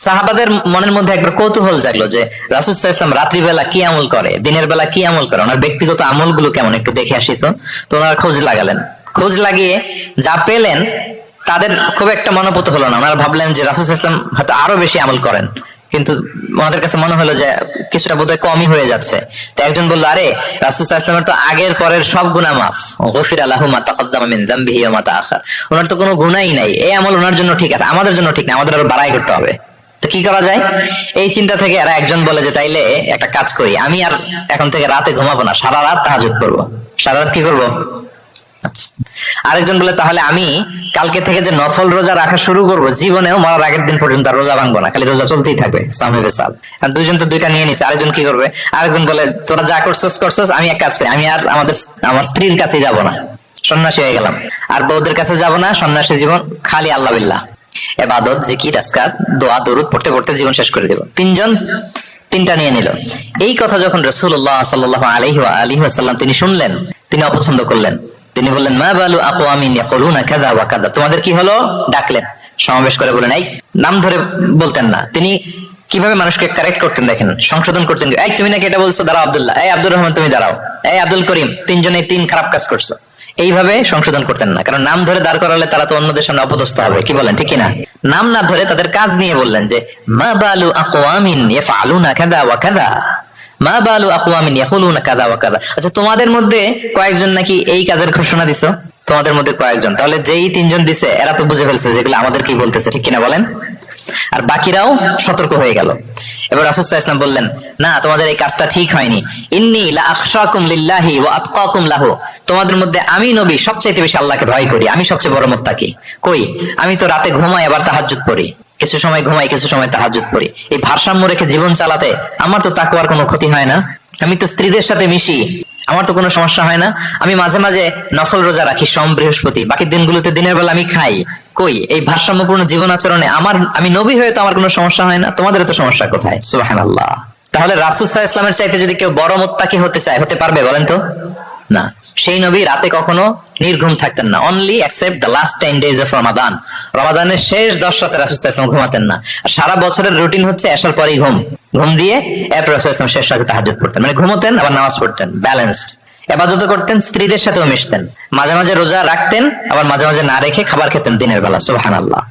সাহাবাদের মনের মধ্যে একবার কৌতূহল জাগলো যে রাসূল সাল্লাল্লাহু আলাইহি ওয়াসাল্লাম রাত্রিবেলা কি আমল করে, দিনের বেলা কি আমল করে, ওনার ব্যক্তিগত আমলগুলো কেমন একটু দেখে আসি। তো ওনারা খোঁজ লাগালেন। খোঁজ লাগিয়ে যা পেলেন তাদের খুব একটা মনোপুত হলো না। ওনারা ভাবলেন যে রাসূল সাল্লাল্লাহু আলাইহি ওয়াসাল্লাম হয়তো আরো বেশি আমল করেন, কিন্তু ওনাদের কাছে মনে হলো যে কিছুটা বোধহয় কমই হয়ে যাচ্ছে। তো একজন বললো, আরে রাসূল সাল্লাল্লাহু আলাইহি ওয়াসাল্লামের তো আগের পরের সব গুনাহ মাফ, গফিরা লাহু মা তাকাদ্দামা মিন যামবিহি ওয়া মা তাআখার। ওনার তো কোনো গুনাহই নাই, এই আমল ওনার জন্য ঠিক আছে, আমাদের জন্য ঠিক না, আমাদের আরো বাড়াই করতে হবে। তো কি করা যায়, এই চিন্তা থেকে এরা একজন বলে যে তাইলে একটা কাজ করি, আমি আর এখন থেকে রাতে ঘুমাবো না, সারা রাত তাহাজ্জুদ করবো। সারা রাত কি করবো? আচ্ছা। আরেকজন বলে তাহলে আমি কালকে থেকে যে নফল রোজা রাখা শুরু করবো, জীবনেও মরার আগের দিন পর্যন্ত আর রোজা ভাঙবো না, খালি রোজা চলতেই থাকবে। সামনে বেসাল। আর দুইজন তো দুইটা নিয়ে নিছে। আরেকজন কি করবে? আরেকজন বলে তোরা যা করছস, আমি এক কাজ করি, আমি আর আমার স্ত্রীর কাছে যাব না, সন্ন্যাসী হয়ে গেলাম। আর বউদের কাছে যাব না, সন্ন্যাসী জীবন, খালি আল্লাহ বিল্লাহ, ইবাদত, জিকির, আজকার, দোয়া, দরুদ পড়তে পড়তে জীবন শেষ করে দেব। তিনজন তিনটা নিয়ে নিল। এই কথা যখন রাসূলুল্লাহ সাল্লাল্লাহু আলাইহি ওয়া আলিহি ওয়াসাল্লাম তিনি শুনলেন, তিনি অপছন্দ করলেন। তিনি বললেন, মা বালু আকওয়ামিন ইয়াকুলুনা কাযা ওয়া কাযা, তোমাদের কি হলো? ডাকলেন, সমাবেশ করে বলেন, এই নাম ধরে বলতেন না। তিনি কিভাবে মানুষকে কারেক্ট করতেন দেখেন, সংশোধন করতেন। এই তুমি নাকি এটা বলছো, দাঁড়াও আব্দুল্লাহ, এই আব্দুর রহমান তুমি দাঁড়াও, এই আব্দুল করিম, তিনজনে তিন খারাপ কাজ করছো, এইভাবে সংশোধন করতেন না। কারণ নাম ধরে দাঁড় করালে তারা তো অন্যদের সামনে অপদস্থ হবে, কি বলেন, ঠিক কিনা? নাম না ধরে তাদের কাজ নিয়ে বললেন যে মা বালু আকওয়ামিন ইয়াফআলুনা কাযা ওয়া কাযা, মা বালু আকওয়ামিন ইয়াকুলুনা কাযা ওয়া কাযা। আচ্ছা, তোমাদের মধ্যে কয়েকজন নাকি এই কাজের ঘোষণা দিছো, তোমাদের মধ্যে কয়েকজন, তাহলে যেই তিনজন দিছে এরা তো বুঝে ফেলছে যেগুলো আমাদের কি বলতেছে, ঠিক কিনা বলেন? আর বাকিরাও সতর্ক হয়ে গেল। এবার রাসূল সাল্লাল্লাহু আলাইহি ওয়াসাল্লাম বললেন, না, তোমাদের এই কাজটা ঠিক হয়নি। ইন্নী লা আখশাকুম লিল্লাহি ওয়া আতকাকুম লাহু, তোমাদের মধ্যে আমি নবী সবচেয়ে বেশি আল্লাহকে ভয় করি, আমি সবচেয়ে বড় মুত্তাকি। কই, আমি তো রাতে ঘুমাই আবার তাহাজ্জুদ পড়ি, কিছু সময় ঘুমাই কিছু সময় তাহাজ্জুদ পড়ি। এই ভারসাম্য রেখে জীবন চালাতে আমার তো তাকওয়ার কোনো ক্ষতি হয় না। আমি তো স্ত্রীদের সাথে মিশি, আমার তো কোনো সমস্যা হয় না। আমি মাঝে মাঝে নফল রোজা রাখি সোম বৃহস্পতি, বাকি দিনগুলোতে দিনের বেলা আমি খাই। কই, এই ভারসাম্যপূর্ণ জীবন আচরণে আমি নবী হয়ে তো আমার কোনো সমস্যা হয় না, তোমাদের তো সমস্যা কোথায়? সুবহানাল্লাহ। তাহলে রাসূল সাল্লাল্লাহু আলাইহি ওয়াসাল্লামের চাইতে যদি কেউ বড় মুত্তাকি হতে চায়, হতে পারবে বলেন তো? না। সেই নবী রাতে কখনো নির্ঘুম থাকতেন না, only except the last 10 days of Ramadan. রমাদানের শেষ 10 রাতে রাসূল সাল্লাল্লাহু আলাইহি ওয়াসাল্লাম ঘুমাতেন না। আর সারা বছরের রুটিন হচ্ছে এশার পরেই ঘুম দিয়ে এরপর রাসূল সাল্লাল্লাহু আলাইহি ওয়াসাল্লাম শেষ রাতে তাহাজ্জুদ পড়তেন, মানে ঘুমোতেন আবার নামাজ পড়তেন, ব্যালেন্সড। ইবাদত করতেন, স্ত্রীদের সাথেও মিশতেন, মাঝে মাঝে রোজা রাখতেন, আবার মাঝে মাঝে না রেখে খাবার খেতেন দিনের বেলা। সুবহানাল্লাহ।